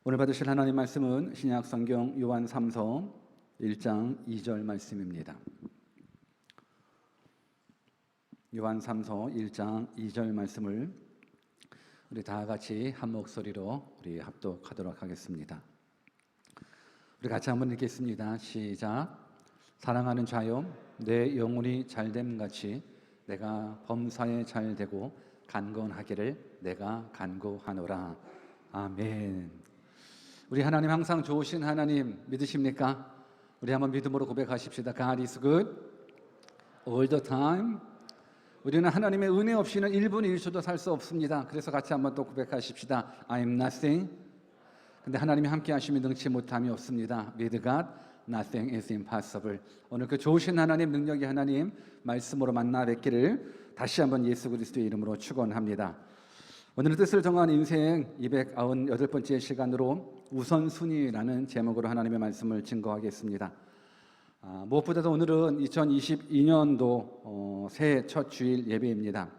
오늘 받으실 하나님 말씀은 신약 성경 요한 3서 1장 2절 말씀입니다. 요한 3서 1장 2절 말씀을 우리 다 같이 한 목소리로 우리 합독하도록 하겠습니다. 우리 같이 한번 읽겠습니다. 시작. 사랑하는 자여, 내 영혼이 잘됨 같이 내가 범사에 잘되고 간건하기를 내가 간구하노라. 아멘. 우리 하나님 항상 좋으신 하나님 믿으십니까? 우리 한번 믿음으로 고백하십시다. God is good all the time. 우리는 하나님의 은혜 없이는 1분 1초도 살 수 없습니다. 그래서 같이 한번 또 고백하십시다. I am nothing. 근데 하나님이 함께 하시면 능치 못함이 없습니다. With God, nothing is impossible. 오늘 그 좋으신 하나님, 능력의 하나님 말씀으로 만나 뵙기를 다시 한번 예수 그리스도의 이름으로 축원합니다. 오늘의 뜻을 정한 인생 298번째 시간으로 우선순위라는 제목으로 하나님의 말씀을 증거하겠습니다. 무엇보다도 오늘은 2022년도 새해 첫 주일 예배입니다.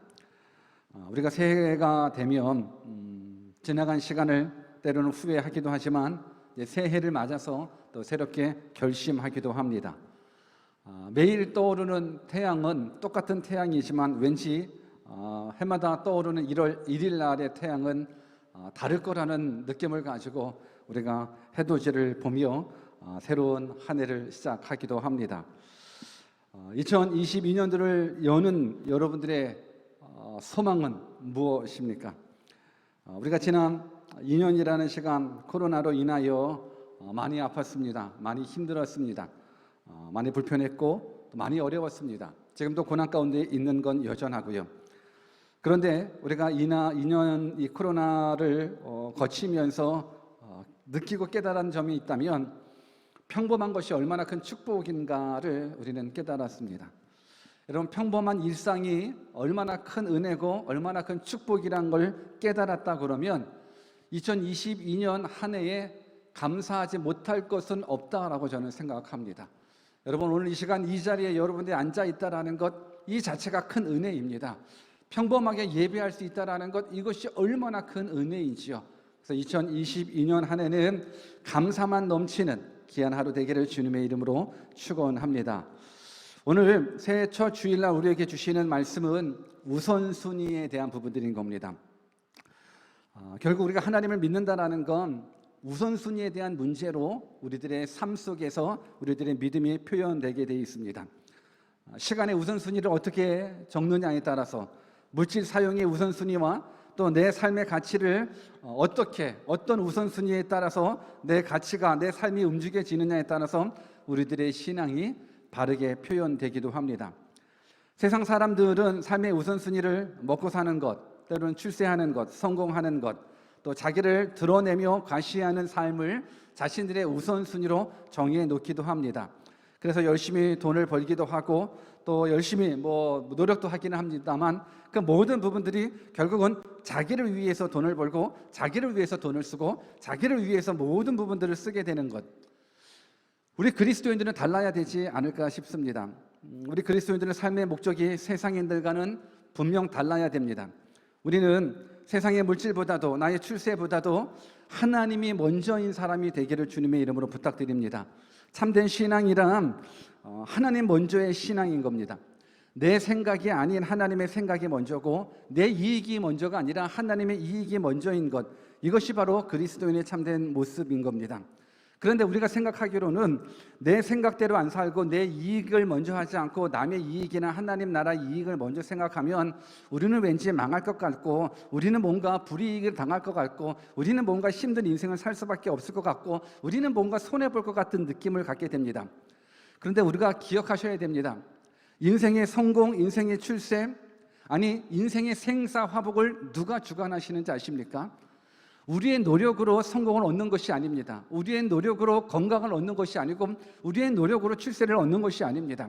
우리가 새해가 되면 지나간 시간을 때로는 후회하기도 하지만 새해를 맞아서 또 새롭게 결심하기도 합니다. 매일 떠오르는 태양은 똑같은 태양이지만 왠지 해마다 떠오르는 1월 1일 날의 태양은 다를 거라는 느낌을 가지고 우리가 해돋이를 보며 새로운 한 해를 시작하기도 합니다. 2022년도를 여는 여러분들의 소망은 무엇입니까? 우리가 지난 2년이라는 시간 코로나로 인하여 많이 아팠습니다. 많이 힘들었습니다. 많이 불편했고 많이 어려웠습니다. 지금도 고난 가운데 있는 건 여전하고요. 그런데 우리가 2년 이 코로나를 거치면서 느끼고 깨달은 점이 있다면 평범한 것이 얼마나 큰 축복인가를 우리는 깨달았습니다. 여러분, 평범한 일상이 얼마나 큰 은혜고 얼마나 큰 축복이란 걸 깨달았다 그러면 2022년 한 해에 감사하지 못할 것은 없다라고 저는 생각합니다. 여러분, 오늘 이 시간 이 자리에 여러분들이 앉아 있다라는 것, 이 자체가 큰 은혜입니다. 평범하게 예배할 수 있다라는 것, 이것이 얼마나 큰 은혜이지요. 그래서 2022년 한 해는 감사만 넘치는 귀한 하루 되기를 주님의 이름으로 축원합니다. 오늘 새해 첫 주일날 우리에게 주시는 말씀은 우선순위에 대한 부분들인 겁니다. 결국 우리가 하나님을 믿는다라는 건 우선순위에 대한 문제로 우리들의 삶 속에서 우리들의 믿음이 표현되게 되어 있습니다. 시간의 우선순위를 어떻게 적느냐에 따라서, 물질 사용의 우선순위와 또 내 삶의 가치를 어떤 우선순위에 따라서 내 가치가, 내 삶이 움직여지느냐에 따라서 우리들의 신앙이 바르게 표현되기도 합니다. 세상 사람들은 삶의 우선순위를 먹고 사는 것, 때로는 출세하는 것, 성공하는 것, 또 자기를 드러내며 과시하는 삶을 자신들의 우선순위로 정해 놓기도 합니다. 그래서 열심히 돈을 벌기도 하고 또 열심히 노력도 하기는 합니다만 그 모든 부분들이 결국은 자기를 위해서 돈을 벌고 자기를 위해서 돈을 쓰고 자기를 위해서 모든 부분들을 쓰게 되는 것. 우리 그리스도인들은 달라야 되지 않을까 싶습니다. 우리 그리스도인들의 삶의 목적이 세상인들과는 분명 달라야 됩니다. 우리는 세상의 물질보다도 나의 출세보다도 하나님이 먼저인 사람이 되기를 주님의 이름으로 부탁드립니다. 참된 신앙이란 하나님 먼저의 신앙인 겁니다. 내 생각이 아닌 하나님의 생각이 먼저고 내 이익이 먼저가 아니라 하나님의 이익이 먼저인 것, 이것이 바로 그리스도인의 참된 모습인 겁니다. 그런데 우리가 생각하기로는 내 생각대로 안 살고 내 이익을 먼저 하지 않고 남의 이익이나 하나님 나라 이익을 먼저 생각하면 우리는 왠지 망할 것 같고 우리는 뭔가 불이익을 당할 것 같고 우리는 뭔가 힘든 인생을 살 수밖에 없을 것 같고 우리는 뭔가 손해볼 것 같은 느낌을 갖게 됩니다. 그런데 우리가 기억하셔야 됩니다. 인생의 성공, 인생의 출세, 아니 인생의 생사화복을 누가 주관하시는지 아십니까? 우리의 노력으로 성공을 얻는 것이 아닙니다. 우리의 노력으로 건강을 얻는 것이 아니고 우리의 노력으로 출세를 얻는 것이 아닙니다.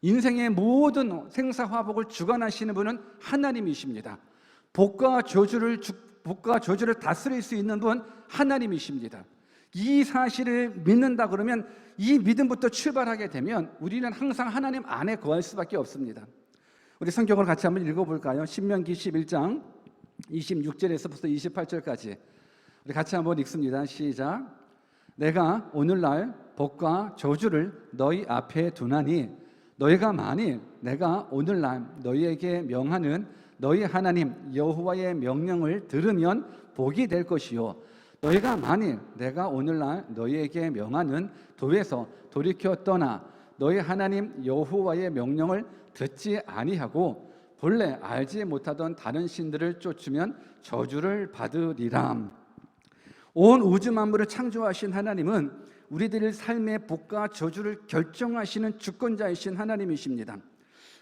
인생의 모든 생사화복을 주관하시는 분은 하나님이십니다. 복과 저주를 다스릴 수 있는 분 하나님이십니다. 이 사실을 믿는다 그러면 이 믿음부터 출발하게 되면 우리는 항상 하나님 안에 거할 수밖에 없습니다. 우리 성경을 같이 한번 읽어볼까요? 신명기 11장 26절에서부터 28절까지 우리 같이 한번 읽습니다. 시작. 내가 오늘날 복과 저주를 너희 앞에 두나니 너희가 만일 내가 오늘날 너희에게 명하는 너희 하나님 여호와의 명령을 들으면 복이 될 것이요 너희가 만일 내가 오늘날 너희에게 명하는 도에서 돌이켜 떠나 너희 하나님 여호와의 명령을 듣지 아니하고 본래 알지 못하던 다른 신들을 쫓으면 저주를 받으리라. 온 우주 만물을 창조하신 하나님은 우리들의 삶의 복과 저주를 결정하시는 주권자이신 하나님이십니다.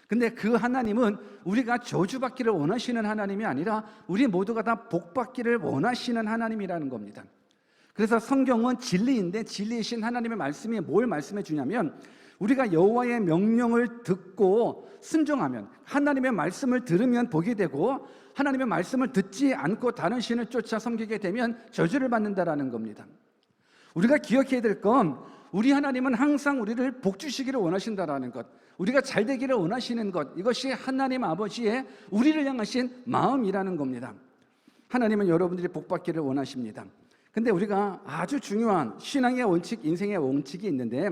근데 그 하나님은 우리가 저주받기를 원하시는 하나님이 아니라 우리 모두가 다 복받기를 원하시는 하나님이라는 겁니다. 그래서 성경은 진리인데 진리이신 하나님의 말씀이 뭘 말씀해 주냐면 우리가 여호와의 명령을 듣고 순종하면 하나님의 말씀을 들으면 복이 되고 하나님의 말씀을 듣지 않고 다른 신을 쫓아 섬기게 되면 저주를 받는다라는 겁니다. 우리가 기억해야 될 건 우리 하나님은 항상 우리를 복 주시기를 원하신다라는 것, 우리가 잘 되기를 원하시는 것, 이것이 하나님 아버지의 우리를 향하신 마음이라는 겁니다. 하나님은 여러분들이 복 받기를 원하십니다. 근데 우리가 아주 중요한 신앙의 원칙, 인생의 원칙이 있는데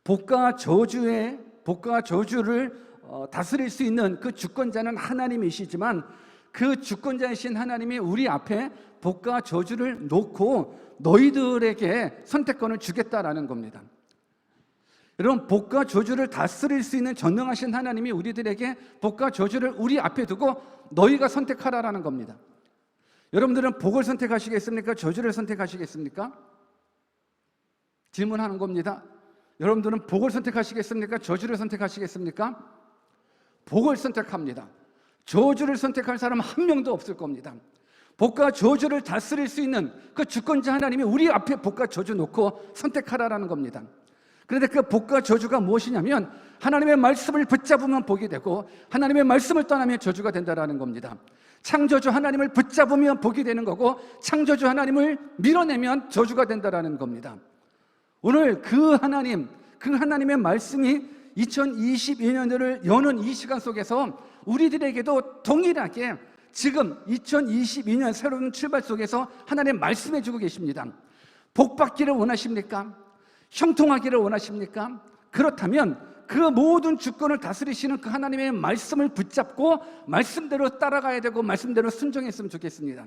복과 저주를 다스릴 수 있는 그 주권자는 하나님이시지만 그 주권자이신 하나님이 우리 앞에 복과 저주를 놓고 너희들에게 선택권을 주겠다라는 겁니다. 여러분, 복과 저주를 다스릴 수 있는 전능하신 하나님이 우리들에게 복과 저주를 우리 앞에 두고 너희가 선택하라라는 겁니다. 여러분들은 복을 선택하시겠습니까? 저주를 선택하시겠습니까? 질문하는 겁니다. 여러분들은 복을 선택하시겠습니까? 저주를 선택하시겠습니까? 복을 선택합니다. 저주를 선택할 사람 한 명도 없을 겁니다. 복과 저주를 다스릴 수 있는 그 주권자 하나님이 우리 앞에 복과 저주 놓고 선택하라라는 겁니다. 그런데 그 복과 저주가 무엇이냐면 하나님의 말씀을 붙잡으면 복이 되고 하나님의 말씀을 떠나면 저주가 된다라는 겁니다. 창조주 하나님을 붙잡으면 복이 되는 거고 창조주 하나님을 밀어내면 저주가 된다라는 겁니다. 오늘 그 하나님의 말씀이 2022년도를 여는 이 시간 속에서 우리들에게도 동일하게 지금 2022년 새로운 출발 속에서 하나님 말씀해 주고 계십니다. 복 받기를 원하십니까? 형통하기를 원하십니까? 그렇다면 그 모든 주권을 다스리시는 그 하나님의 말씀을 붙잡고 말씀대로 따라가야 되고 말씀대로 순종했으면 좋겠습니다.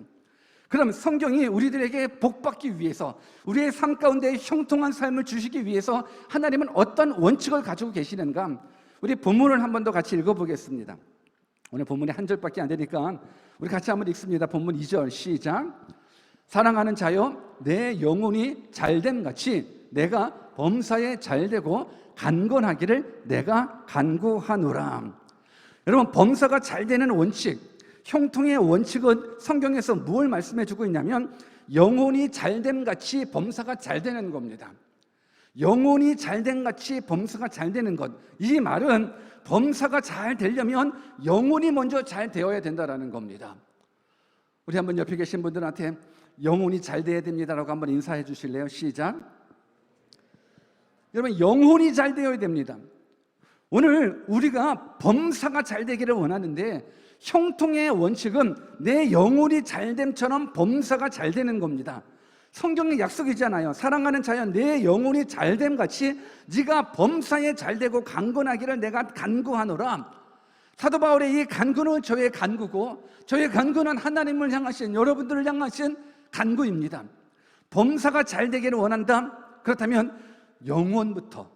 그럼 성경이 우리들에게 복 받기 위해서 우리의 삶 가운데 형통한 삶을 주시기 위해서 하나님은 어떤 원칙을 가지고 계시는가? 우리 본문을 한 번 더 같이 읽어보겠습니다. 오늘 본문이 한 절밖에 안 되니까 우리 같이 한번 읽습니다. 본문 2절 시작. 사랑하는 자여 내 영혼이 잘됨 같이 내가 범사에 잘되고 간건하기를 내가 간구하노라. 여러분, 범사가 잘되는 원칙, 형통의 원칙은 성경에서 무엇을 말씀해 주고 있냐면 영혼이 잘됨 같이 범사가 잘되는 겁니다. 영혼이 잘됨 같이 범사가 잘되는 것, 이 말은 범사가 잘 되려면 영혼이 먼저 잘 되어야 된다는 겁니다. 우리 한번 옆에 계신 분들한테 영혼이 잘 돼야 됩니다라고 한번 인사해 주실래요? 시작. 여러분, 영혼이 잘 되어야 됩니다. 오늘 우리가 범사가 잘 되기를 원하는데 형통의 원칙은 내 영혼이 잘됨처럼 범사가 잘 되는 겁니다. 성경의 약속이잖아요. 사랑하는 자여 내 영혼이 잘됨 같이 네가 범사에 잘되고 강건하기를 내가 간구하노라. 사도 바울의 이 간구는 저의 간구고 저의 간구는 하나님을 향하신 여러분들을 향하신 간구입니다. 범사가 잘되기를 원한다? 그렇다면 영혼부터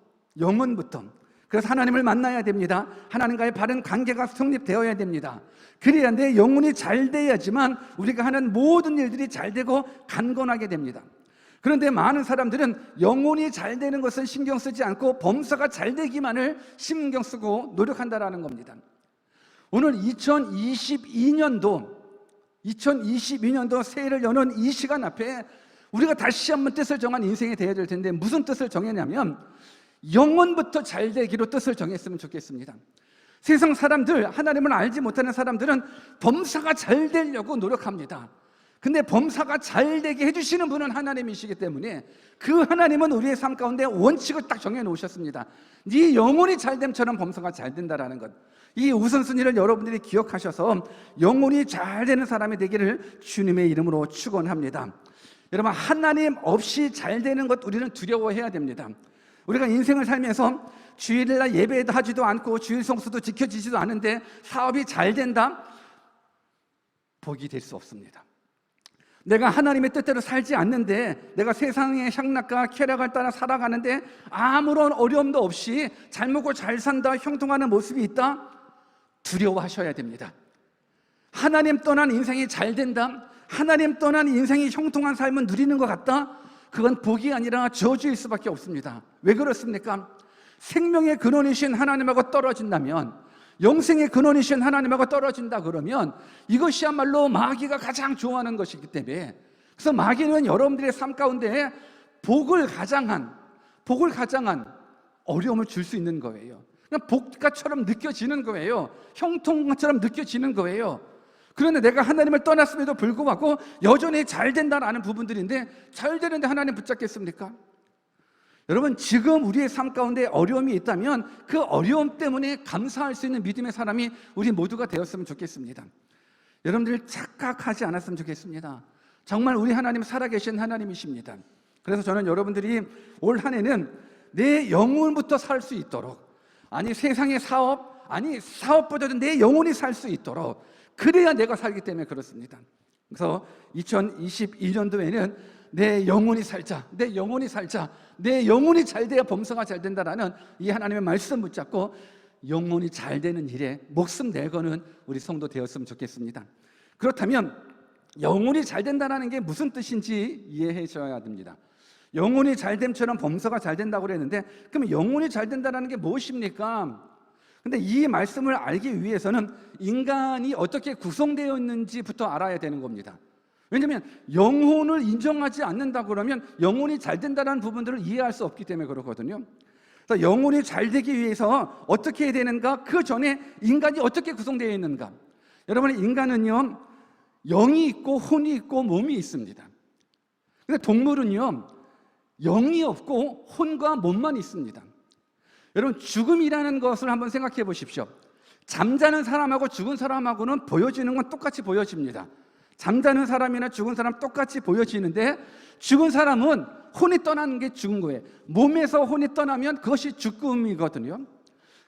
그래서 하나님을 만나야 됩니다. 하나님과의 바른 관계가 성립되어야 됩니다. 그래야 내 영혼이 잘 돼야지만 우리가 하는 모든 일들이 잘 되고 간건하게 됩니다. 그런데 많은 사람들은 영혼이 잘 되는 것은 신경 쓰지 않고 범사가 잘 되기만을 신경 쓰고 노력한다라는 겁니다. 오늘 2022년도 새해를 여는 이 시간 앞에 우리가 다시 한번 뜻을 정한 인생이 되어야 될 텐데 무슨 뜻을 정했냐면 영혼부터 잘 되기로 뜻을 정했으면 좋겠습니다. 세상 사람들, 하나님을 알지 못하는 사람들은 범사가 잘 되려고 노력합니다. 근데 범사가 잘 되게 해주시는 분은 하나님이시기 때문에 그 하나님은 우리의 삶 가운데 원칙을 딱 정해 놓으셨습니다. 네 영혼이 잘됨처럼 범사가 잘 된다라는 것. 이 우선순위를 여러분들이 기억하셔서 영혼이 잘 되는 사람이 되기를 주님의 이름으로 축원합니다. 여러분, 하나님 없이 잘 되는 것 우리는 두려워해야 됩니다. 우리가 인생을 살면서 주일날 예배도 하지도 않고 주일 성수도 지켜지지도 않은데 사업이 잘 된다? 복이 될 수 없습니다. 내가 하나님의 뜻대로 살지 않는데, 내가 세상의 향락과 쾌락을 따라 살아가는데 아무런 어려움도 없이 잘 먹고 잘 산다, 형통하는 모습이 있다? 두려워하셔야 됩니다. 하나님 떠난 인생이 잘 된다, 하나님 떠난 인생이 형통한 삶을 누리는 것 같다? 그건 복이 아니라 저주일 수밖에 없습니다. 왜 그렇습니까? 생명의 근원이신 하나님하고 떨어진다면, 영생의 근원이신 하나님하고 떨어진다 그러면 이것이야말로 마귀가 가장 좋아하는 것이기 때문에, 그래서 마귀는 여러분들의 삶 가운데 복을 가장한 어려움을 줄 수 있는 거예요. 그냥 복가처럼 느껴지는 거예요. 형통처럼 느껴지는 거예요. 그런데 내가 하나님을 떠났음에도 불구하고 여전히 잘 된다라는 부분들인데, 잘 되는데 하나님 붙잡겠습니까? 여러분, 지금 우리의 삶 가운데 어려움이 있다면 그 어려움 때문에 감사할 수 있는 믿음의 사람이 우리 모두가 되었으면 좋겠습니다. 여러분들 착각하지 않았으면 좋겠습니다. 정말 우리 하나님 살아계신 하나님이십니다. 그래서 저는 여러분들이 올 한 해는 내 영혼부터 살 수 있도록, 아니 세상의 사업, 아니 사업보다도 내 영혼이 살 수 있도록, 그래야 내가 살기 때문에 그렇습니다. 그래서 2021년도에는 내 영혼이 살자, 내 영혼이 살자, 내 영혼이 잘 돼야 범사가 잘 된다라는 이 하나님의 말씀 붙잡고 영혼이 잘 되는 일에 목숨 내거는 우리 성도 되었으면 좋겠습니다. 그렇다면 영혼이 잘 된다는 게 무슨 뜻인지 이해해 줘야 됩니다. 영혼이 잘됨처럼 범사가 잘 된다고 그랬는데, 그럼 영혼이 잘 된다는 게 무엇입니까? 근데 이 말씀을 알기 위해서는 인간이 어떻게 구성되어 있는지부터 알아야 되는 겁니다. 왜냐하면 영혼을 인정하지 않는다 그러면 영혼이 잘 된다는 부분들을 이해할 수 없기 때문에 그렇거든요. 그래서 영혼이 잘 되기 위해서 어떻게 해야 되는가? 그 전에 인간이 어떻게 구성되어 있는가? 여러분, 인간은요, 영이 있고 혼이 있고 몸이 있습니다. 근데 동물은요, 영이 없고 혼과 몸만 있습니다. 여러분, 죽음이라는 것을 한번 생각해 보십시오. 잠자는 사람하고 죽은 사람하고는 보여지는 건 똑같이 보여집니다. 잠자는 사람이나 죽은 사람 똑같이 보여지는데, 죽은 사람은 혼이 떠나는 게 죽은 거예요. 몸에서 혼이 떠나면 그것이 죽음이거든요.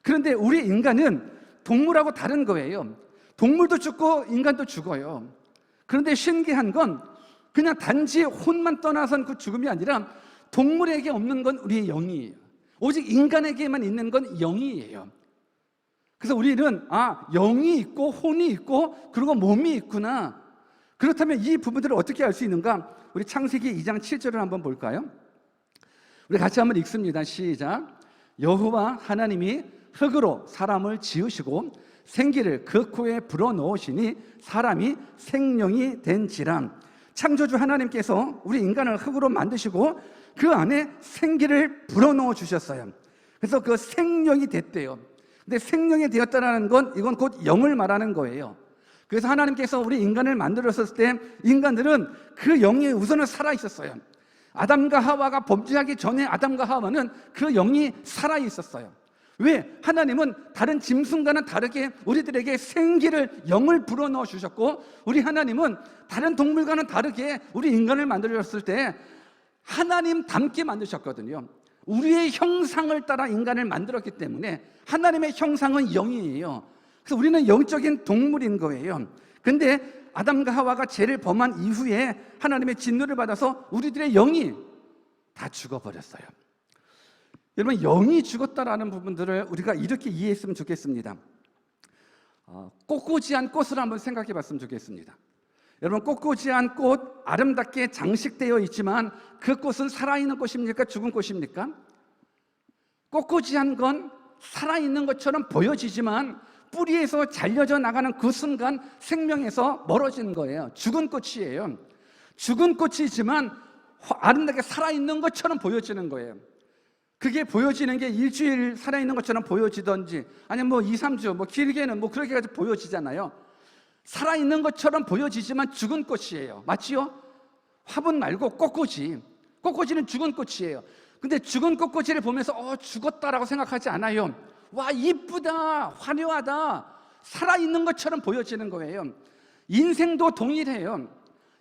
그런데 우리 인간은 동물하고 다른 거예요. 동물도 죽고 인간도 죽어요. 그런데 신기한 건 그냥 단지 혼만 떠나선 그 죽음이 아니라 동물에게 없는 건 우리의 영이에요. 오직 인간에게만 있는 건 영이에요. 그래서 우리는 영이 있고 혼이 있고 그리고 몸이 있구나. 그렇다면 이 부분들을 어떻게 알 수 있는가? 우리 창세기 2장 7절을 한번 볼까요? 우리 같이 한번 읽습니다. 시작. 여호와 하나님이 흙으로 사람을 지으시고 생기를 그 코에 불어넣으시니 사람이 생명이 된지라. 창조주 하나님께서 우리 인간을 흙으로 만드시고 그 안에 생기를 불어넣어 주셨어요. 그래서 그 생명이 됐대요. 근데 생명이 되었다는 건 이건 곧 영을 말하는 거예요. 그래서 하나님께서 우리 인간을 만들었을 때 인간들은 그 영이 우선은 살아 있었어요. 아담과 하와가 범죄하기 전에 아담과 하와는 그 영이 살아 있었어요. 왜? 하나님은 다른 짐승과는 다르게 우리들에게 생기를, 영을 불어넣어 주셨고, 우리 하나님은 다른 동물과는 다르게 우리 인간을 만들었을 때 하나님 닮게 만드셨거든요. 우리의 형상을 따라 인간을 만들었기 때문에 하나님의 형상은 영이에요. 그래서 우리는 영적인 동물인 거예요. 근데 아담과 하와가 죄를 범한 이후에 하나님의 진노를 받아서 우리들의 영이 다 죽어버렸어요. 여러분, 영이 죽었다라는 부분들을 우리가 이렇게 이해했으면 좋겠습니다. 꽃꽂이한 꽃을 한번 생각해 봤으면 좋겠습니다. 여러분, 꽃꽂이한 꽃 아름답게 장식되어 있지만 그 꽃은 살아있는 꽃입니까? 죽은 꽃입니까? 꽃꽂이한 건 살아있는 것처럼 보여지지만 뿌리에서 잘려져 나가는 그 순간 생명에서 멀어지는 거예요. 죽은 꽃이에요. 죽은 꽃이지만 아름답게 살아있는 것처럼 보여지는 거예요. 그게 보여지는 게 일주일 살아있는 것처럼 보여지든지 아니면 2, 3주 길게는 그렇게까지 보여지잖아요. 살아있는 것처럼 보여지지만 죽은 꽃이에요. 맞지요? 화분 말고 꽃꽂이. 꽃꽂이는 죽은 꽃이에요. 근데 죽은 꽃꽂이를 보면서 죽었다라고 생각하지 않아요. 와, 이쁘다, 화려하다, 살아있는 것처럼 보여지는 거예요. 인생도 동일해요.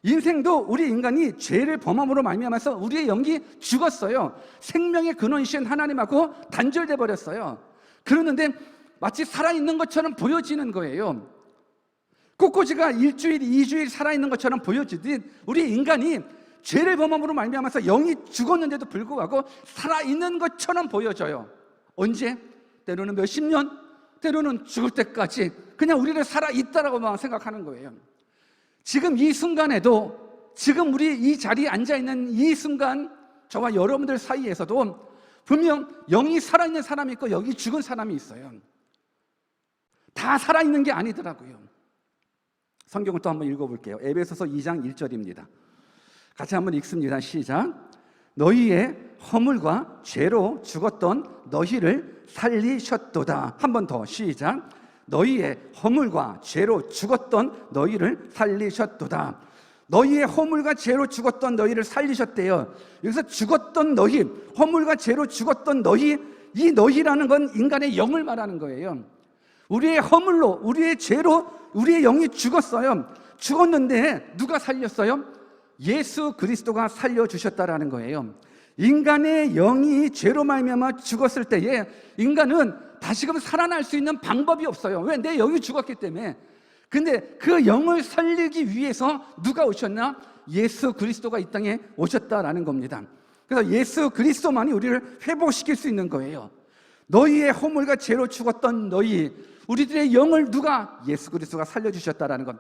인생도 우리 인간이 죄를 범함으로 말미암아서 우리의 영이 죽었어요. 생명의 근원이신 하나님하고 단절돼 버렸어요. 그러는데 마치 살아있는 것처럼 보여지는 거예요. 꽃꽂이가 1주일, 2주일 살아있는 것처럼 보여지듯 우리 인간이 죄를 범함으로 말미암아서 영이 죽었는데도 불구하고 살아있는 것처럼 보여져요. 언제? 때로는 몇십 년, 때로는 죽을 때까지 그냥 우리를 살아있다라고만 생각하는 거예요. 지금 이 순간에도, 지금 우리 이 자리에 앉아있는 이 순간, 저와 여러분들 사이에서도 분명 영이 살아있는 사람이 있고 여기 죽은 사람이 있어요. 다 살아있는 게 아니더라고요. 성경을 또 한번 읽어볼게요. 에베소서 2장 1절입니다. 같이 한번 읽습니다. 시작. 너희의 허물과 죄로 죽었던 너희를 살리셨도다. 한 번 더. 시작. 너희의 허물과 죄로 죽었던 너희를 살리셨도다. 너희의 허물과 죄로 죽었던 너희를 살리셨대요. 여기서 죽었던 너희, 허물과 죄로 죽었던 너희, 이 너희라는 건 인간의 영을 말하는 거예요. 우리의 허물로, 우리의 죄로 우리의 영이 죽었어요. 죽었는데 누가 살렸어요? 예수 그리스도가 살려주셨다라는 거예요. 인간의 영이 죄로 말미암아 죽었을 때에 인간은 다시금 살아날 수 있는 방법이 없어요. 왜? 내 영이 죽었기 때문에. 근데 그 영을 살리기 위해서 누가 오셨나? 예수 그리스도가 이 땅에 오셨다라는 겁니다. 그래서 예수 그리스도만이 우리를 회복시킬 수 있는 거예요. 너희의 허물과 죄로 죽었던 너희, 우리들의 영을 누가? 예수 그리스도가 살려주셨다라는 것.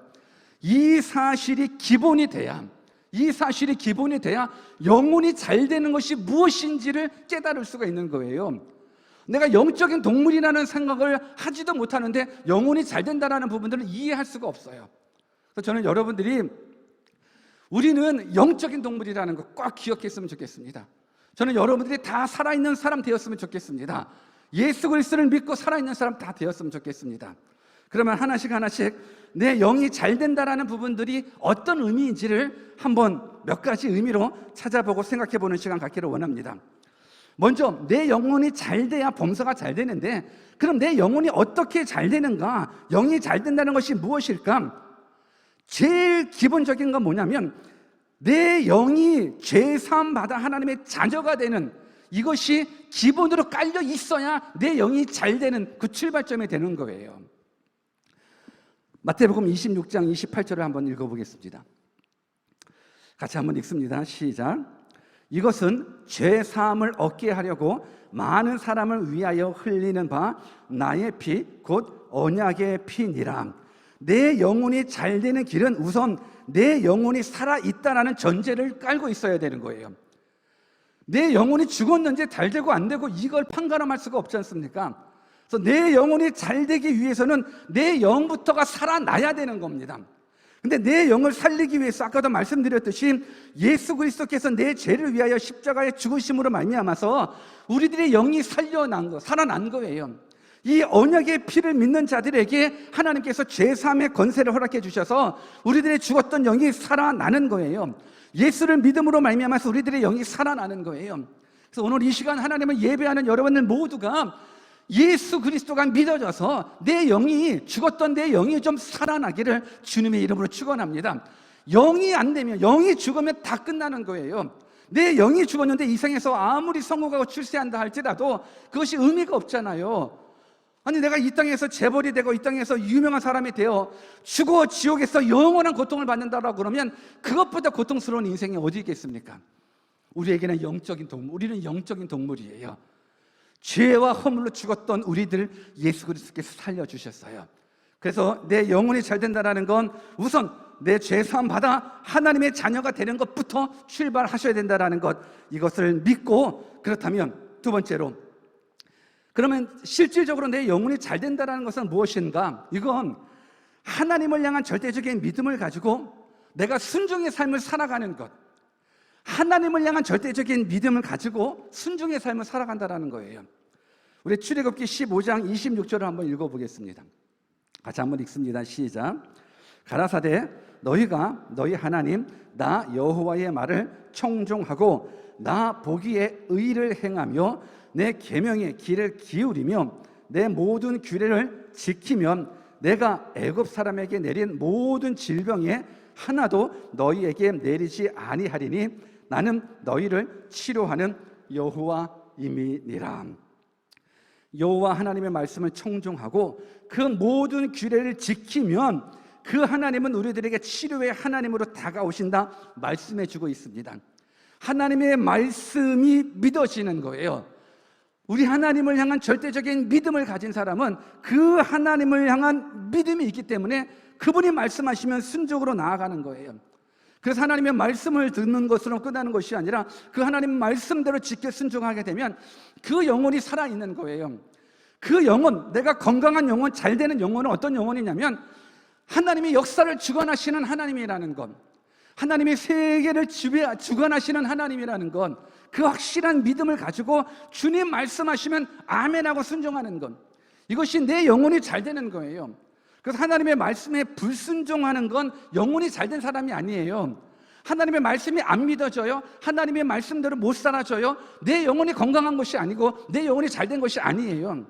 이 사실이 기본이 돼야, 영혼이 잘 되는 것이 무엇인지를 깨달을 수가 있는 거예요. 내가 영적인 동물이라는 생각을 하지도 못하는데 영혼이 잘 된다는 부분들을 이해할 수가 없어요. 그래서 저는 여러분들이 우리는 영적인 동물이라는 거 꼭 기억했으면 좋겠습니다. 저는 여러분들이 다 살아있는 사람 되었으면 좋겠습니다. 예수 그리스도를 믿고 살아있는 사람 다 되었으면 좋겠습니다. 그러면 하나씩 내 영이 잘 된다라는 부분들이 어떤 의미인지를 한번 몇 가지 의미로 찾아보고 생각해보는 시간 갖기를 원합니다. 먼저 내 영혼이 잘 돼야 범사가 잘 되는데, 그럼 내 영혼이 어떻게 잘 되는가? 영이 잘 된다는 것이 무엇일까? 제일 기본적인 건 뭐냐면 내 영이 죄사함 받아 하나님의 자녀가 되는, 이것이 기본으로 깔려 있어야 내 영이 잘 되는 그 출발점이 되는 거예요. 마태복음 26장 28절을 한번 읽어보겠습니다. 같이 한번 읽습니다. 시작. 이것은 죄 사함을 얻게 하려고 많은 사람을 위하여 흘리는 바 나의 피 곧 언약의 피니라. 내 영혼이 잘 되는 길은 우선 내 영혼이 살아있다라는 전제를 깔고 있어야 되는 거예요. 내 영혼이 죽었는지 잘 되고 안 되고 이걸 판가름할 수가 없지 않습니까? 그래서 내 영혼이 잘 되기 위해서는 내 영부터가 살아나야 되는 겁니다. 근데 내 영을 살리기 위해서 아까도 말씀드렸듯이 예수 그리스도께서 내 죄를 위하여 십자가에 죽으심으로 말미암아서 우리들의 영이 살아난 거예요. 이 언약의 피를 믿는 자들에게 하나님께서 죄사함의 권세를 허락해 주셔서 우리들의 죽었던 영이 살아나는 거예요. 예수를 믿음으로 말미암아서 우리들의 영이 살아나는 거예요. 그래서 오늘 이 시간 하나님을 예배하는 여러분들 모두가 예수 그리스도가 믿어져서 내 영이, 죽었던 내 영이 좀 살아나기를 주님의 이름으로 축원합니다. 영이 안 되면, 영이 죽으면 다 끝나는 거예요. 내 영이 죽었는데 이 생에서 아무리 성공하고 출세한다 할지라도 그것이 의미가 없잖아요. 아니, 내가 이 땅에서 재벌이 되고 이 땅에서 유명한 사람이 되어 죽어 지옥에서 영원한 고통을 받는다라고 그러면 그것보다 고통스러운 인생이 어디 있겠습니까? 우리에게는 영적인 동물, 우리는 영적인 동물이에요. 죄와 허물로 죽었던 우리들 예수 그리스도께서 살려주셨어요. 그래서 내 영혼이 잘 된다는 건 우선 내 죄사함 받아 하나님의 자녀가 되는 것부터 출발하셔야 된다는 것, 이것을 믿고, 그렇다면 두 번째로, 그러면 실질적으로 내 영혼이 잘 된다는 것은 무엇인가? 이건 하나님을 향한 절대적인 믿음을 가지고 내가 순종의 삶을 살아가는 것, 하나님을 향한 절대적인 믿음을 가지고 순종의 삶을 살아간다는 거예요. 우리 출애굽기 15장 26절을 한번 읽어보겠습니다. 같이 한번 읽습니다. 시작. 가라사대 너희가 너희 하나님 나 여호와의 말을 청종하고 나 보기에 의를 행하며 내 계명의 길을 기울이며 내 모든 규례를 지키면 내가 애굽 사람에게 내린 모든 질병에 하나도 너희에게 내리지 아니하리니 나는 너희를 치료하는 여호와임이니라. 여호와 하나님의 말씀을 청종하고 그 모든 규례를 지키면 그 하나님은 우리들에게 치료의 하나님으로 다가오신다 말씀해 주고 있습니다. 하나님의 말씀이 믿어지는 거예요. 우리 하나님을 향한 절대적인 믿음을 가진 사람은 그 하나님을 향한 믿음이 있기 때문에 그분이 말씀하시면 순종으로 나아가는 거예요. 그래서 하나님의 말씀을 듣는 것으로 끝나는 것이 아니라 그 하나님 말씀대로 지켜 순종하게 되면 그 영혼이 살아있는 거예요. 그 영혼, 내가 건강한 영혼, 잘 되는 영혼은 어떤 영혼이냐면 하나님이 역사를 주관하시는 하나님이라는 것, 하나님이 세계를 주관하시는 하나님이라는 것, 그 확실한 믿음을 가지고 주님 말씀하시면 아멘하고 순종하는 것, 이것이 내 영혼이 잘 되는 거예요. 그래서 하나님의 말씀에 불순종하는 건 영혼이 잘된 사람이 아니에요. 하나님의 말씀이 안 믿어져요, 하나님의 말씀대로 못 살아져요, 내 영혼이 건강한 것이 아니고 내 영혼이 잘된 것이 아니에요.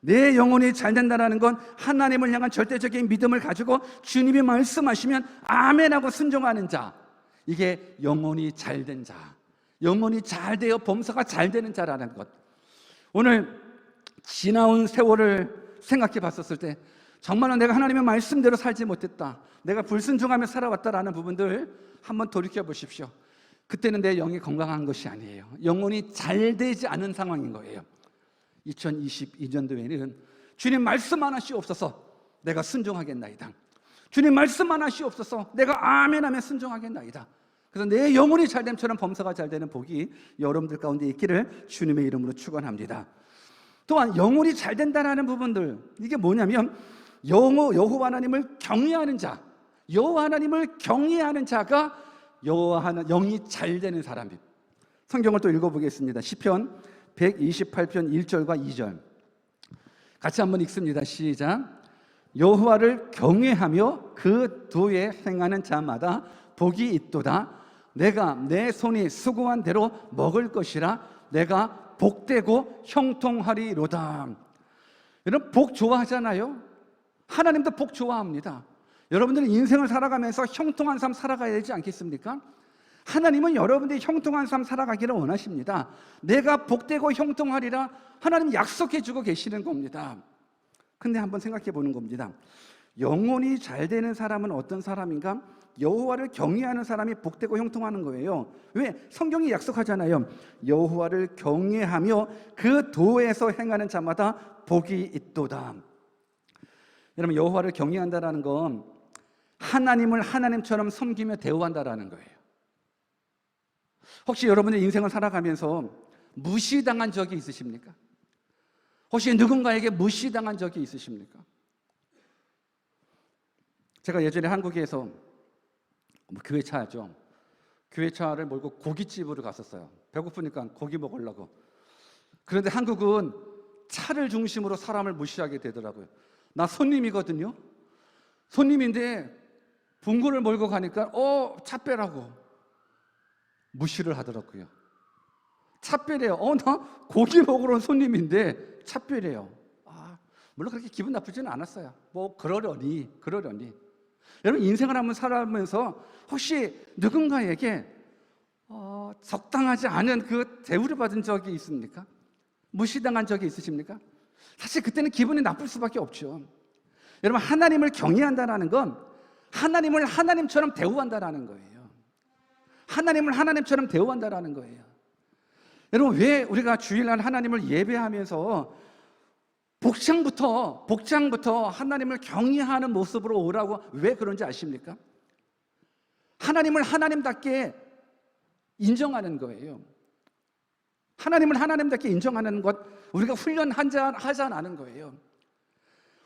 내 영혼이 잘 된다는 건 하나님을 향한 절대적인 믿음을 가지고 주님이 말씀하시면 아멘하고 순종하는 자, 이게 영혼이 잘된 자, 영혼이 잘 되어 범사가 잘 되는 자라는 것. 오늘 지나온 세월을 생각해 봤었을 때 정말로 내가 하나님의 말씀대로 살지 못했다, 내가 불순종하며 살아왔다라는 부분들 한번 돌이켜 보십시오. 그때는 내 영이 건강한 것이 아니에요. 영혼이 잘 되지 않은 상황인 거예요. 2022년도에는 주님 말씀 하나시옵소서, 내가 순종하겠나이다. 주님 말씀 하나시옵소서, 내가 아멘하며 순종하겠나이다. 그래서 내 영혼이 잘됨처럼 범사가 잘되는 복이 여러분들 가운데 있기를 주님의 이름으로 축원합니다. 또한 영혼이 잘된다는 부분들, 이게 뭐냐면 여호와 하나님을 경외하는 자, 여호와 하나님을 경외하는 자가 영이 잘되는 사람입니다. 성경을 또 읽어보겠습니다. 시편 128편 1절과 2절 같이 한번 읽습니다. 시작. 여호와를 경외하며 그 도에 행하는 자마다 복이 있도다. 내가 내 손이 수고한 대로 먹을 것이라. 내가 복되고 형통하리로다. 여러분, 복 좋아하잖아요. 하나님도 복 좋아합니다. 여러분들은 인생을 살아가면서 형통한 삶 살아가야 되지 않겠습니까? 하나님은 여러분들이 형통한 삶 살아가기를 원하십니다. 내가 복되고 형통하리라 하나님 약속해 주고 계시는 겁니다. 근데 한번 생각해 보는 겁니다. 영혼이 잘 되는 사람은 어떤 사람인가? 여호와를 경외하는 사람이 복되고 형통하는 거예요. 왜? 성경이 약속하잖아요. 여호와를 경외하며 그 도에서 행하는 자마다 복이 있도다. 여러분, 여호와를 경외한다는 건 하나님을 하나님처럼 섬기며 대우한다는 거예요. 혹시 여러분의 인생을 살아가면서 무시당한 적이 있으십니까? 혹시 누군가에게 무시당한 적이 있으십니까? 제가 예전에 한국에서 교회차죠. 교회차를 몰고 고깃집으로 갔었어요. 배고프니까 고기 먹으려고. 그런데 한국은 차를 중심으로 사람을 무시하게 되더라고요. 나 손님이거든요. 손님인데 분구를 몰고 가니까 차 빼라고 무시를 하더라고요. 차 빼래요. 나 고기 먹으러 온 손님인데 차 빼래요. 물론 그렇게 기분 나쁘지는 않았어요. 그러려니. 여러분, 인생을 한번 살아가면서 혹시 누군가에게 적당하지 않은 그 대우를 받은 적이 있습니까? 무시당한 적이 있으십니까? 사실 그때는 기분이 나쁠 수밖에 없죠. 여러분, 하나님을 경외한다는 건 하나님을 하나님처럼 대우한다는 거예요. 하나님을 하나님처럼 대우한다는 거예요. 여러분, 왜 우리가 주일날 하나님을 예배하면서 복장부터 하나님을 경외하는 모습으로 오라고 왜 그런지 아십니까? 하나님을 하나님답게 인정하는 거예요. 하나님을 하나님답게 인정하는 것, 우리가 훈련하자는 거예요.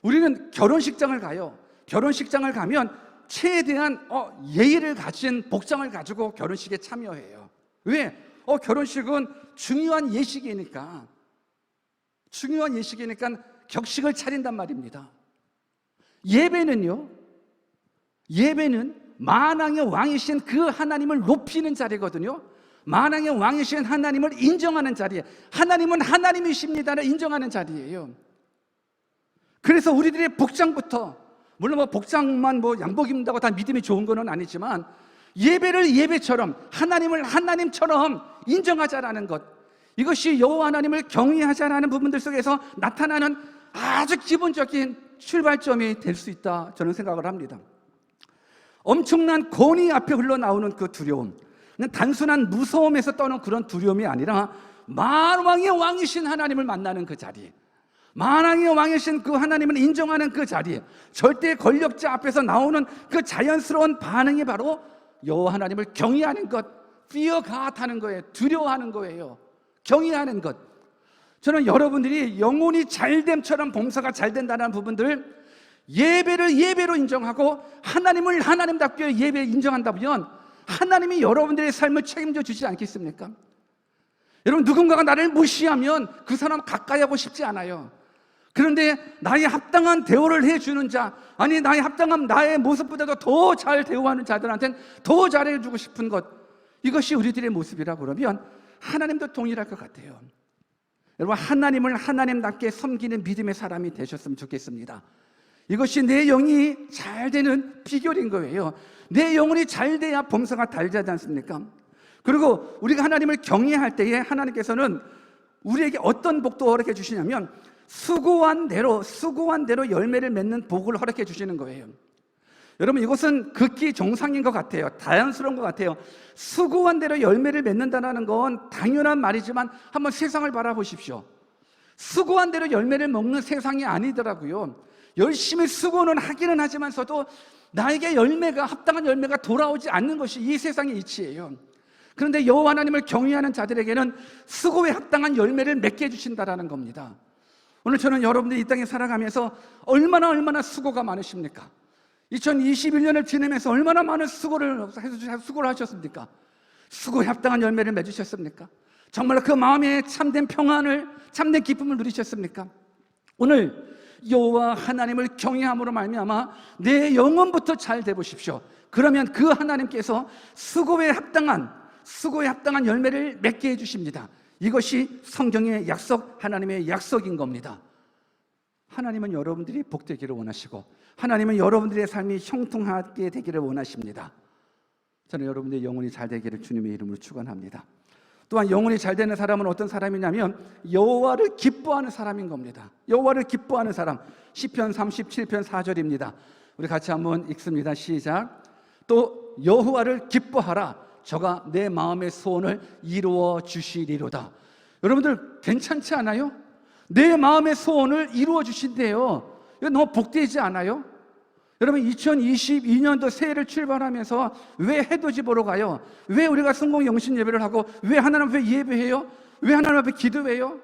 우리는 결혼식장을 가요. 결혼식장을 가면 최대한 예의를 가진 복장을 가지고 결혼식에 참여해요. 왜? 결혼식은 중요한 예식이니까 격식을 차린단 말입니다. 예배는 만왕의 왕이신 그 하나님을 높이는 자리거든요. 만왕의 왕이신 하나님을 인정하는 자리에, 하나님은 하나님이십니다를 인정하는 자리예요. 그래서 우리들의 복장부터, 물론 뭐 복장만 뭐 양복 입는다고 다 믿음이 좋은 건 아니지만, 예배를 예배처럼, 하나님을 하나님처럼 인정하자라는 것, 이것이 여호와 하나님을 경외하자라는 부분들 속에서 나타나는 아주 기본적인 출발점이 될 수 있다, 저는 생각을 합니다. 엄청난 권위 앞에 흘러나오는 그 두려움, 그냥 단순한 무서움에서 떠는 그런 두려움이 아니라 만왕의 왕이신 하나님을 만나는 그 자리, 만왕의 왕이신 그 하나님을 인정하는 그 자리, 절대 권력자 앞에서 나오는 그 자연스러운 반응이 바로 여호와 하나님을 경외하는 것, fear God 하는 거예요. 두려워하는 거예요. 경외하는 것. 저는 여러분들이 영혼이 잘됨처럼 봉사가 잘 된다는 부분들, 예배를 예배로 인정하고 하나님을 하나님답게 예배 인정한다면 하나님이 여러분들의 삶을 책임져 주지 않겠습니까? 여러분, 누군가가 나를 무시하면 그 사람 가까이 하고 싶지 않아요. 그런데 나의 합당한 대우를 해주는 자, 아니 나의 합당한 나의 모습보다도 더 잘 대우하는 자들한테는 더 잘해주고 싶은 것, 이것이 우리들의 모습이라고 그러면 하나님도 동일할 것 같아요. 여러분, 하나님을 하나님답게 섬기는 믿음의 사람이 되셨으면 좋겠습니다. 이것이 내 영이 잘 되는 비결인 거예요. 내 영혼이 잘 돼야 범사가 달자지 않습니까? 그리고 우리가 하나님을 경외할 때에 하나님께서는 우리에게 어떤 복도 허락해 주시냐면 수고한 대로 열매를 맺는 복을 허락해 주시는 거예요. 여러분, 이것은 극히 정상인 것 같아요. 자연스러운 것 같아요. 수고한 대로 열매를 맺는다는 건 당연한 말이지만 한번 세상을 바라보십시오. 수고한 대로 열매를 먹는 세상이 아니더라고요. 열심히 수고는 하기는 하지만서도 나에게 열매가, 합당한 열매가 돌아오지 않는 것이 이 세상의 이치예요. 그런데 여호와 하나님을 경외하는 자들에게는 수고에 합당한 열매를 맺게 해주신다라는 겁니다. 오늘 저는 여러분들이 이 땅에 살아가면서 얼마나 수고가 많으십니까? 2021년을 지내면서 얼마나 많은 수고를 하셨습니까? 수고에 합당한 열매를 맺으셨습니까? 정말 그 마음에 참된 평안을, 참된 기쁨을 누리셨습니까? 오늘 여호와 하나님을 경외함으로 말미암아 내 영혼부터 잘 돼 보십시오. 그러면 그 하나님께서 수고에 합당한 열매를 맺게 해주십니다. 이것이 성경의 약속, 하나님의 약속인 겁니다. 하나님은 여러분들이 복되기를 원하시고 하나님은 여러분들의 삶이 형통하게 되기를 원하십니다. 저는 여러분들의 영혼이 잘 되기를 주님의 이름으로 축원합니다. 또한 영혼이 잘 되는 사람은 어떤 사람이냐면 여호와를 기뻐하는 사람인 겁니다. 여호와를 기뻐하는 사람, 시편 37편 4절입니다. 우리 같이 한번 읽습니다. 시작. 또 여호와를 기뻐하라, 저가 내 마음의 소원을 이루어 주시리로다. 여러분들 괜찮지 않아요? 내 마음의 소원을 이루어 주신대요. 이거 너무 복되지 않아요? 여러분, 2022년도 새해를 출발하면서 왜 해돋이 보러 가요? 왜 우리가 성공 영신 예배를 하고 왜 하나님 앞에 예배해요? 왜 하나님 앞에 기도해요?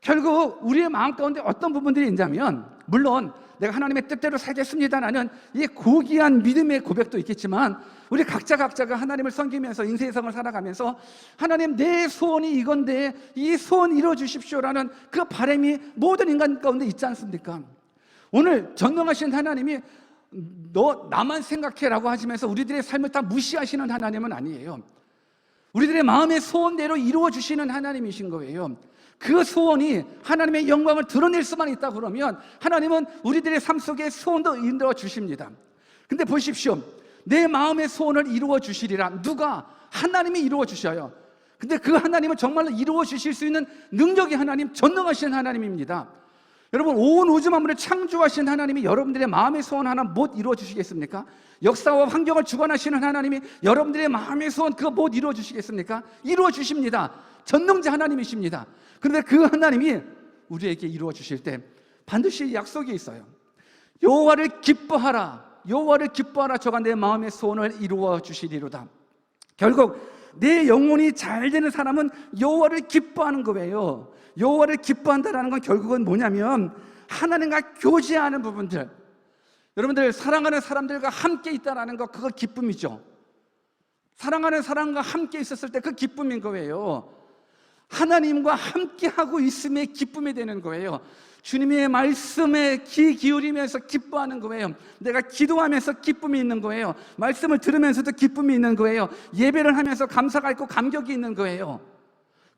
결국 우리의 마음 가운데 어떤 부분들이 있냐면, 물론 내가 하나님의 뜻대로 살겠습니다라는 이 고귀한 믿음의 고백도 있겠지만, 우리 각자가 하나님을 섬기면서 인생의 삶을 살아가면서 하나님, 내 소원이 이건데 이 소원 이루어 주십시오라는 그 바람이 모든 인간 가운데 있지 않습니까? 오늘 전능하신 하나님이 너 나만 생각해라고 하시면서 우리들의 삶을 다 무시하시는 하나님은 아니에요. 우리들의 마음의 소원대로 이루어 주시는 하나님이신 거예요. 그 소원이 하나님의 영광을 드러낼 수만 있다 그러면 하나님은 우리들의 삶 속에 소원도 이루어 주십니다. 근데 보십시오, 내 마음의 소원을 이루어 주시리라. 누가? 하나님이 이루어 주셔요. 근데 그 하나님은 정말로 이루어 주실 수 있는 능력의 하나님, 전능하신 하나님입니다. 여러분, 온 우주 만물을 창조하신 하나님이 여러분들의 마음의 소원 하나 못 이루어 주시겠습니까? 역사와 환경을 주관하시는 하나님이 여러분들의 마음의 소원 그거 못 이루어 주시겠습니까? 이루어 주십니다. 전능자 하나님이십니다. 그런데 그 하나님이 우리에게 이루어 주실 때 반드시 약속이 있어요. 여호와를 기뻐하라, 저가 내 마음의 소원을 이루어 주시리로다. 결국 내 영혼이 잘 되는 사람은 여호와를 기뻐하는 거예요. 여호와를 기뻐한다는 건 결국은 뭐냐면 하나님과 교제하는 부분들. 여러분들, 사랑하는 사람들과 함께 있다는 거, 그거 기쁨이죠. 사랑하는 사람과 함께 있었을 때 그 기쁨인 거예요. 하나님과 함께하고 있음에 기쁨이 되는 거예요. 주님의 말씀에 귀 기울이면서 기뻐하는 거예요. 내가 기도하면서 기쁨이 있는 거예요. 말씀을 들으면서도 기쁨이 있는 거예요. 예배를 하면서 감사가 있고 감격이 있는 거예요.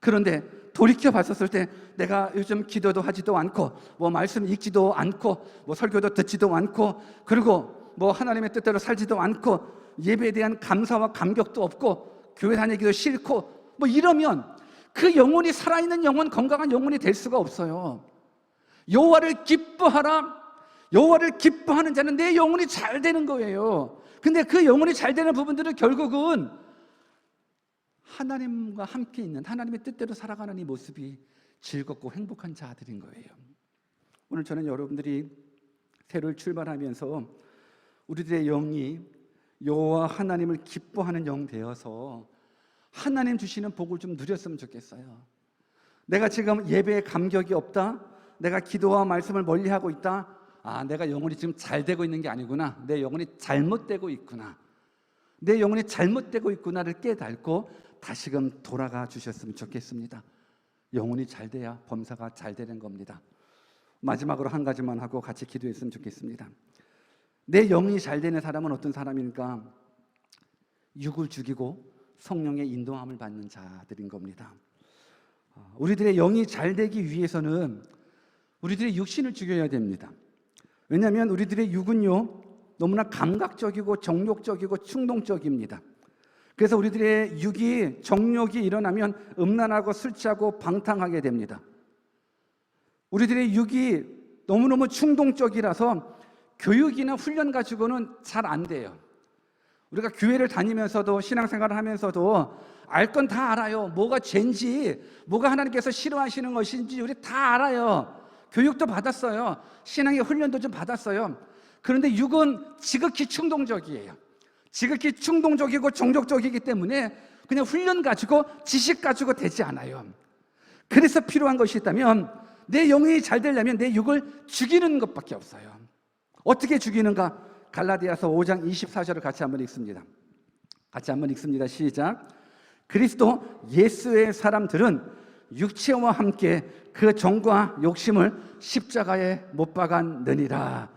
그런데 돌이켜 봤었을 때 내가 요즘 기도도 하지도 않고 뭐 말씀 읽지도 않고 뭐 설교도 듣지도 않고 그리고 뭐 하나님의 뜻대로 살지도 않고 예배에 대한 감사와 감격도 없고 교회 다니기도 싫고 뭐 이러면 그 영혼이 살아있는 영혼, 건강한 영혼이 될 수가 없어요. 여호와를 기뻐하라. 여호와를 기뻐하는 자는 내 영혼이 잘 되는 거예요. 근데 그 영혼이 잘 되는 부분들은 결국은 하나님과 함께 있는, 하나님의 뜻대로 살아가는 이 모습이 즐겁고 행복한 자들인 거예요. 오늘 저는 여러분들이 새로운 출발하면서 우리들의 영이 여호와 하나님을 기뻐하는 영 되어서 하나님 주시는 복을 좀 누렸으면 좋겠어요. 내가 지금 예배에 감격이 없다, 내가 기도와 말씀을 멀리하고 있다, 내가 영혼이 지금 잘 되고 있는 게 아니구나, 내 영혼이 잘못되고 있구나, 내 영혼이 잘못되고 있구나를 깨닫고 다시금 돌아가 주셨으면 좋겠습니다. 영혼이 잘 돼야 범사가 잘 되는 겁니다. 마지막으로 한 가지만 하고 같이 기도했으면 좋겠습니다. 내 영이 잘 되는 사람은 어떤 사람입니까? 육을 죽이고 성령의 인도함을 받는 자들인 겁니다. 우리들의 영이 잘 되기 위해서는 우리들의 육신을 죽여야 됩니다. 왜냐하면 우리들의 육은요 너무나 감각적이고 정욕적이고 충동적입니다. 그래서 우리들의 육이, 정욕이 일어나면 음란하고 술 취하고 방탕하게 됩니다. 우리들의 육이 너무너무 충동적이라서 교육이나 훈련 가지고는 잘 안 돼요. 우리가 교회를 다니면서도 신앙생활을 하면서도 알 건 다 알아요. 뭐가 죄인지, 뭐가 하나님께서 싫어하시는 것인지 우리 다 알아요. 교육도 받았어요. 신앙의 훈련도 좀 받았어요. 그런데 육은 지극히 충동적이에요. 지극히 충동적이고 정욕적이기 때문에 그냥 훈련 가지고 지식 가지고 되지 않아요. 그래서 필요한 것이 있다면 내 영이 잘 되려면 내 육을 죽이는 것밖에 없어요. 어떻게 죽이는가? 갈라디아서 5장 24절을 같이 한번 읽습니다. 같이 한번 읽습니다. 시작. 그리스도 예수의 사람들은 육체와 함께 그 정과 욕심을 십자가에 못 박았느니라.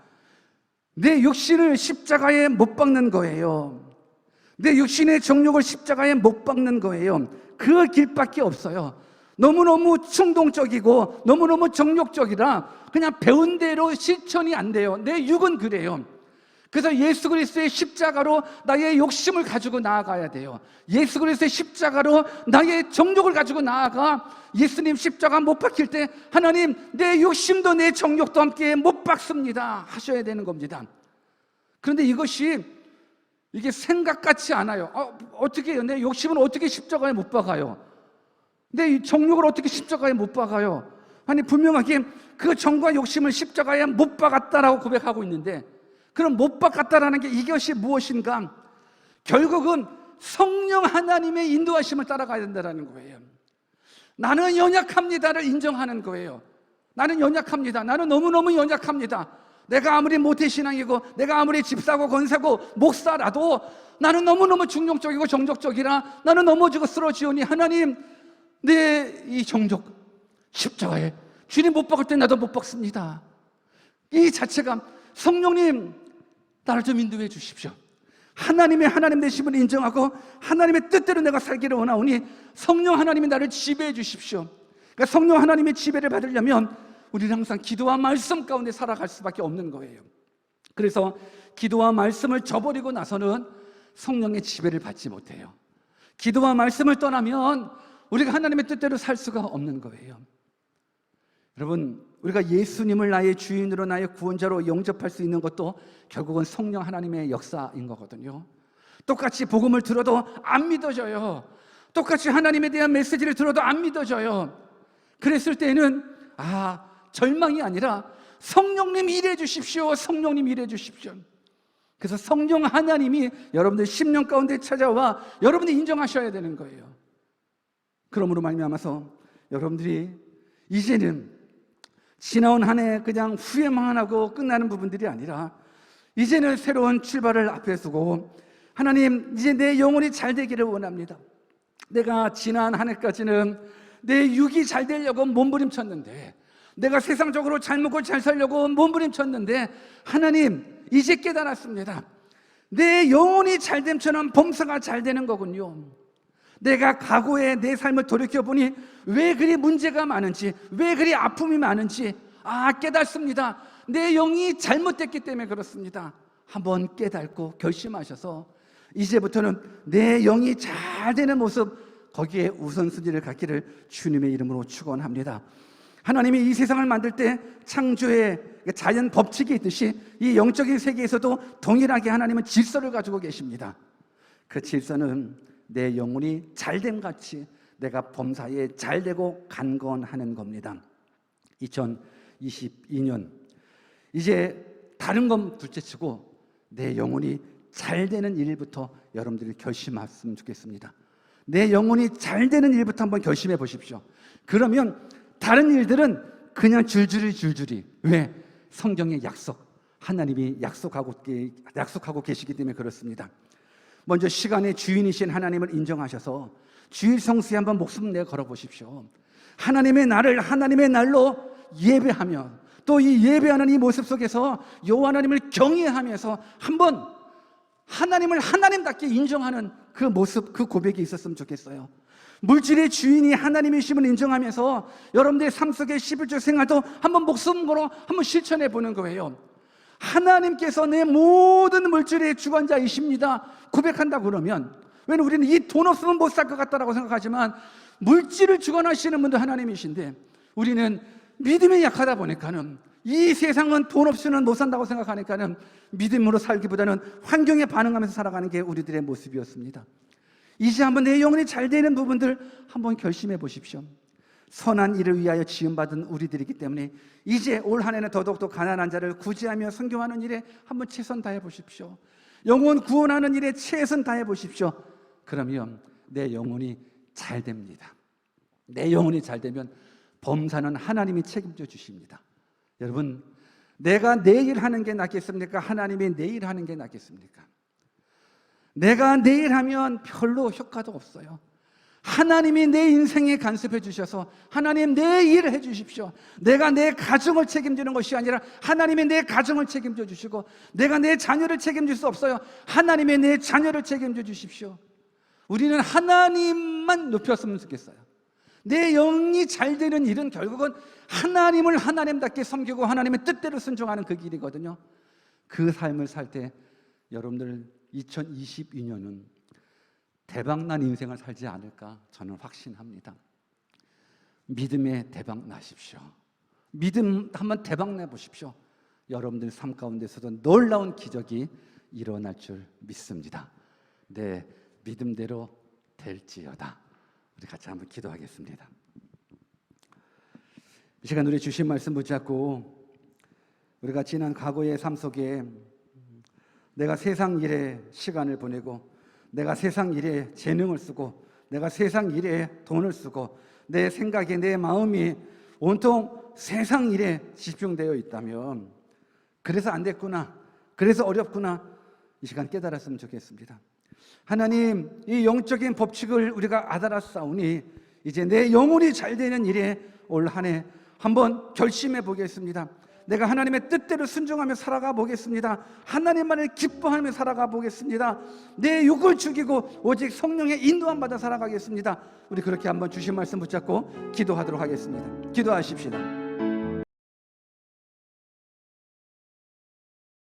내 육신을 십자가에 못 박는 거예요. 내 육신의 정욕을 십자가에 못 박는 거예요. 그 길밖에 없어요. 너무너무 충동적이고 너무너무 정욕적이라 그냥 배운 대로 실천이 안 돼요. 내 육은 그래요. 그래서 예수 그리스도의 십자가로 나의 욕심을 가지고 나아가야 돼요. 예수 그리스도의 십자가로 나의 정욕을 가지고 나아가 예수님 십자가 못 박힐 때 하나님 내 욕심도 내 정욕도 함께 못 박습니다 하셔야 되는 겁니다. 그런데 이것이 이게 생각 같지 않아요. 어떻게 해요? 내 욕심은 어떻게 십자가에 못 박아요? 내 정욕을 어떻게 십자가에 못 박아요? 아니 분명하게 그 정과 욕심을 십자가에 못 박았다라고 고백하고 있는데 그럼 못 박았다라는 게 이것이 무엇인가? 결국은 성령 하나님의 인도하심을 따라가야 된다는 거예요. 나는 연약합니다를 인정하는 거예요. 나는 연약합니다. 나는 너무너무 연약합니다. 내가 아무리 모태신앙이고 내가 아무리 집사고 권사고 목사라도 나는 너무너무 중용적이고 정적적이라 나는 넘어지고 쓰러지오니 하나님 내 이 정적 십자가에 주님 못 박을 때 나도 못 박습니다. 이 자체가 성령님 나를 좀 인도해 주십시오. 하나님 되심을 인정하고 하나님의 뜻대로 내가 살기를 원하오니 성령 하나님이 나를 지배해 주십시오. 그러니까 성령 하나님의 지배를 받으려면 우리는 항상 기도와 말씀 가운데 살아갈 수밖에 없는 거예요. 그래서 기도와 말씀을 저버리고 나서는 성령의 지배를 받지 못해요. 기도와 말씀을 떠나면 우리가 하나님의 뜻대로 살 수가 없는 거예요. 여러분, 우리가 예수님을 나의 주인으로 나의 구원자로 영접할 수 있는 것도 결국은 성령 하나님의 역사인 거거든요. 똑같이 복음을 들어도 안 믿어져요. 똑같이 하나님에 대한 메시지를 들어도 안 믿어져요. 그랬을 때는 절망이 아니라 성령님 일해 주십시오. 성령님 일해 주십시오. 그래서 성령 하나님이 여러분들 심령 가운데 찾아와 여러분이 인정하셔야 되는 거예요. 그러므로 말미암아서 여러분들이 이제는 지나온 한 해 그냥 후회만 하고 끝나는 부분들이 아니라 이제는 새로운 출발을 앞에 두고 하나님 이제 내 영혼이 잘 되기를 원합니다. 내가 지난 한 해까지는 내 육이 잘 되려고 몸부림쳤는데 내가 세상적으로 잘 먹고 잘 살려고 몸부림쳤는데 하나님 이제 깨달았습니다. 내 영혼이 잘됨처럼 범사가 잘 되는 거군요. 내가 과거에 내 삶을 돌이켜보니 왜 그리 문제가 많은지, 왜 그리 아픔이 많은지 깨닫습니다. 내 영이 잘못됐기 때문에 그렇습니다. 한번 깨닫고 결심하셔서 이제부터는 내 영이 잘 되는 모습, 거기에 우선순위를 갖기를 주님의 이름으로 축원합니다. 하나님이 이 세상을 만들 때 창조의 자연 법칙이 있듯이 이 영적인 세계에서도 동일하게 하나님은 질서를 가지고 계십니다. 그 질서는 내 영혼이 잘됨 같이 내가 범사에 잘되고 간건하는 겁니다. 2022년 이제 다른 건 둘째치고 내 영혼이 잘되는 일부터 여러분들이 결심했으면 좋겠습니다. 내 영혼이 잘되는 일부터 한번 결심해 보십시오. 그러면 다른 일들은 그냥 줄줄이. 왜? 성경의 약속, 하나님이 약속하고 계시기 때문에 그렇습니다. 먼저 시간의 주인이신 하나님을 인정하셔서 주일 성수에 한번 목숨 내 걸어보십시오. 하나님의 날을 하나님의 날로 예배하며 또 이 예배하는 이 모습 속에서 여호와 하나님을 경외하면서 한번 하나님을 하나님답게 인정하는 그 모습, 그 고백이 있었으면 좋겠어요. 물질의 주인이 하나님이심을 인정하면서 여러분들의 삶 속의 11조 생활도 한번 목숨 걸어 한번 실천해 보는 거예요. 하나님께서 내 모든 물질의 주관자이십니다 고백한다 그러면, 왜냐면 우리는 이 돈 없으면 못 살 것 같다라고 생각하지만 물질을 주관하시는 분도 하나님이신데 우리는 믿음이 약하다 보니까는 이 세상은 돈 없이는 못 산다고 생각하니까는 믿음으로 살기보다는 환경에 반응하면서 살아가는 게 우리들의 모습이었습니다. 이제 한번 내 영혼이 잘 되는 부분들 한번 결심해 보십시오. 선한 일을 위하여 지음받은 우리들이기 때문에 이제 올 한 해는 더더욱더 가난한 자를 구제하며 선교하는 일에 한번 최선 다해 보십시오. 영혼 구원하는 일에 최선 다해 보십시오. 그러면 내 영혼이 잘 됩니다. 내 영혼이 잘 되면 범사는 하나님이 책임져 주십니다. 여러분, 내가 내일 하는 게 낫겠습니까? 하나님이 내일 하는 게 낫겠습니까? 내가 내일 하면 별로 효과도 없어요. 하나님이 내 인생에 간섭해 주셔서 하나님 내 일을 해 주십시오. 내가 내 가정을 책임지는 것이 아니라 하나님이 내 가정을 책임져 주시고, 내가 내 자녀를 책임질 수 없어요. 하나님이 내 자녀를 책임져 주십시오. 우리는 하나님만 높였으면 좋겠어요. 내 영이 잘 되는 일은 결국은 하나님을 하나님답게 섬기고 하나님의 뜻대로 순종하는 그 길이거든요. 그 삶을 살 때 여러분들 2022년은 대박난 인생을 살지 않을까 저는 확신합니다. 믿음의 대박 나십시오. 믿음 한번 대박 내보십시오. 여러분들 삶 가운데서도 놀라운 기적이 일어날 줄 믿습니다. 내 믿음대로 될지어다. 우리 같이 한번 기도하겠습니다. 이 시간 우리 주신 말씀 붙잡고 우리가 지난 과거의 삶 속에 내가 세상 일에 시간을 보내고, 내가 세상 일에 재능을 쓰고, 내가 세상 일에 돈을 쓰고, 내 생각에 내 마음이 온통 세상 일에 집중되어 있다면 그래서 안 됐구나, 그래서 어렵구나, 이 시간 깨달았으면 좋겠습니다. 하나님, 이 영적인 법칙을 우리가 알았사오니 이제 내 영혼이 잘 되는 일에 올 한 해 한번 결심해 보겠습니다. 내가 하나님의 뜻대로 순종하며 살아가 보겠습니다. 하나님만을 기뻐하며 살아가 보겠습니다. 내 육을 죽이고 오직 성령의 인도함 받아 살아가겠습니다. 우리 그렇게 한번 주신 말씀 붙잡고 기도하도록 하겠습니다. 기도하십시다.